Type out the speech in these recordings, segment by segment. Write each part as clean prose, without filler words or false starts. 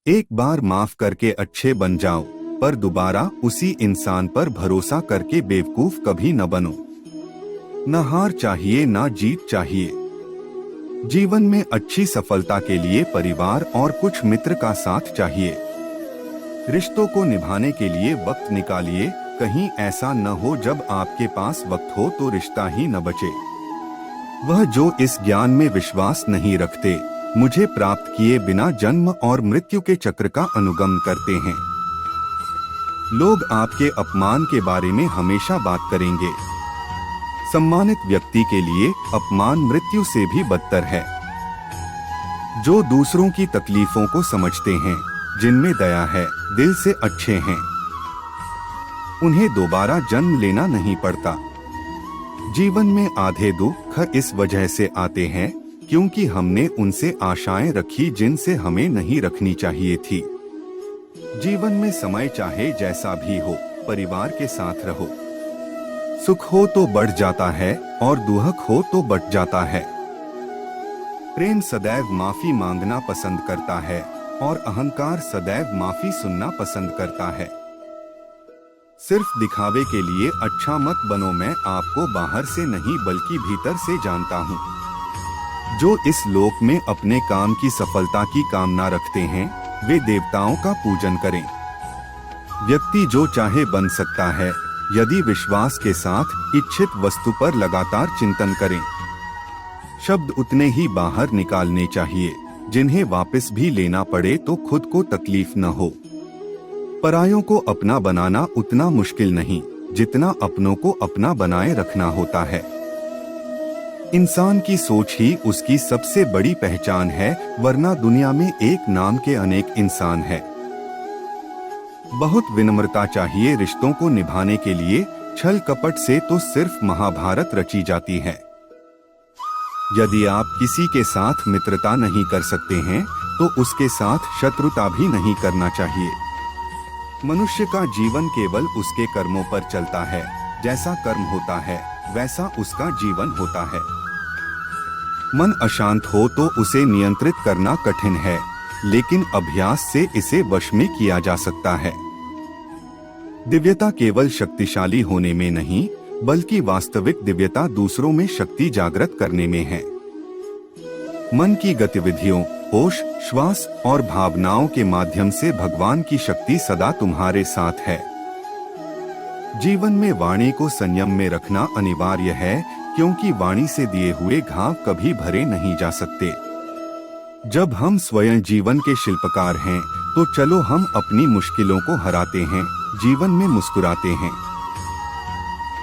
एक बार माफ करके अच्छे बन जाओ, पर दोबारा उसी इंसान पर भरोसा करके बेवकूफ कभी न बनो। न हार चाहिए न जीत चाहिए। जीवन में अच्छी सफलता के लिए परिवार और कुछ मित्र का साथ चाहिए। रिश्तों को निभाने के लिए वक्त निकालिए, कहीं ऐसा न हो जब आपके पास वक्त हो तो रिश्ता ही न बचे। वह जो इस ज्ञान में विश्वास नहीं रखते, मुझे प्राप्त किए बिना जन्म और मृत्यु के चक्र का अनुगमन करते हैं। लोग आपके अपमान के बारे में हमेशा बात करेंगे। सम्मानित व्यक्ति के लिए अपमान मृत्यु से भी बदतर है। जो दूसरों की तकलीफों को समझते हैं, जिनमें दया है, दिल से अच्छे हैं, उन्हें दोबारा जन्म लेना नहीं पड़ता। जीवन में आधे दुख इस वजह से आते हैं क्योंकि हमने उनसे आशाएं रखी जिनसे हमें नहीं रखनी चाहिए थी। जीवन में समय चाहे जैसा भी हो, परिवार के साथ रहो। सुख हो तो बढ़ जाता है और दुख हो तो बट जाता है। प्रेम सदैव माफी मांगना पसंद करता है और अहंकार सदैव माफी सुनना पसंद करता है। सिर्फ दिखावे के लिए अच्छा मत बनो। मैं आपको बाहर से नहीं बल्कि भीतर से जानता हूँ। जो इस लोक में अपने काम की सफलता की कामना रखते हैं, वे देवताओं का पूजन करें। व्यक्ति जो चाहे बन सकता है यदि विश्वास के साथ इच्छित वस्तु पर लगातार चिंतन करें। शब्द उतने ही बाहर निकालने चाहिए जिन्हें वापस भी लेना पड़े तो खुद को तकलीफ न हो। परायों को अपना बनाना उतना मुश्किल नहीं जितना अपनों को अपना बनाए रखना होता है। इंसान की सोच ही उसकी सबसे बड़ी पहचान है, वरना दुनिया में एक नाम के अनेक इंसान हैं। बहुत विनम्रता चाहिए रिश्तों को निभाने के लिए। छल कपट से तो सिर्फ महाभारत रची जाती है। यदि आप किसी के साथ मित्रता नहीं कर सकते हैं तो उसके साथ शत्रुता भी नहीं करना चाहिए। मनुष्य का जीवन केवल उसके कर्मों पर चलता है। जैसा कर्म होता है वैसा उसका जीवन होता है। मन अशांत हो तो उसे नियंत्रित करना कठिन है, लेकिन अभ्यास से इसे वश में किया जा सकता है। दिव्यता केवल शक्तिशाली होने में नहीं, बल्कि वास्तविक दिव्यता दूसरों में शक्ति जागृत करने में है। मन की गतिविधियों, होश, श्वास और भावनाओं के माध्यम से भगवान की शक्ति सदा तुम्हारे साथ है। जीवन में वाणी को संयम में रखना अनिवार्य है, क्योंकि वाणी से दिए हुए घाव कभी भरे नहीं जा सकते। जब हम स्वयं जीवन के शिल्पकार हैं, तो चलो हम अपनी मुश्किलों को हराते हैं, जीवन में मुस्कुराते हैं।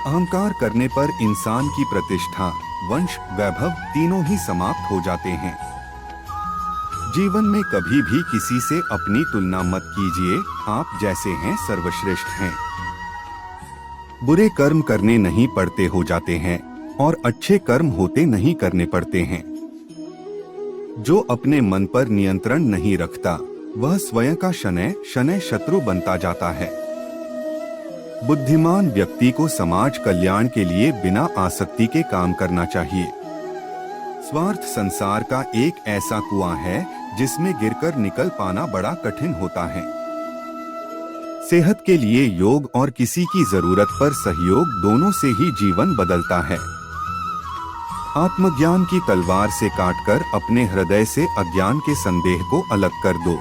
अहंकार करने पर इंसान की प्रतिष्ठा, वंश, वैभव तीनों ही समाप्त हो जाते हैं। जीवन में कभी भी किसी से अपनी तुलना मत कीजिए। आप जैसे हैं सर्वश्रेष्ठ हैं। बुरे कर्म करने नहीं पड़ते हो जाते हैं और अच्छे कर्म होते नहीं करने पड़ते हैं। जो अपने मन पर नियंत्रण नहीं रखता, वह स्वयं का शनैः शनैः शत्रु बनता जाता है। बुद्धिमान व्यक्ति को समाज कल्याण के लिए बिना आसक्ति के काम करना चाहिए। स्वार्थ संसार का एक ऐसा कुआं है जिसमें गिरकर निकल पाना बड़ा कठिन होता है। सेहत के लिए योग और किसी की जरूरत पर सहयोग दोनों से ही जीवन बदलता है। आत्मज्ञान की तलवार से काटकर अपने हृदय से अज्ञान के संदेह को अलग कर दो।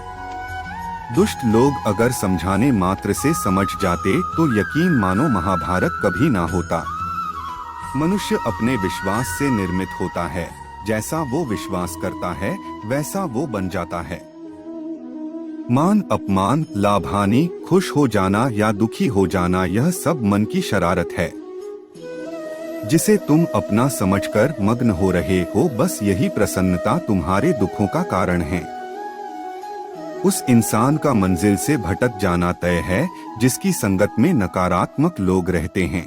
दुष्ट लोग अगर समझाने मात्र से समझ जाते तो यकीन मानो महाभारत कभी ना होता। मनुष्य अपने विश्वास से निर्मित होता है। जैसा वो विश्वास करता है वैसा वो बन जाता है। मान अपमान, लाभ हानि, खुश हो जाना या दुखी हो जाना, यह सब मन की शरारत है जिसे तुम अपना समझकर मग्न हो रहे हो। बस यही प्रसन्नता तुम्हारे दुखों का कारण है। उस इंसान का मंजिल से भटक जाना तय है जिसकी संगत में नकारात्मक लोग रहते हैं।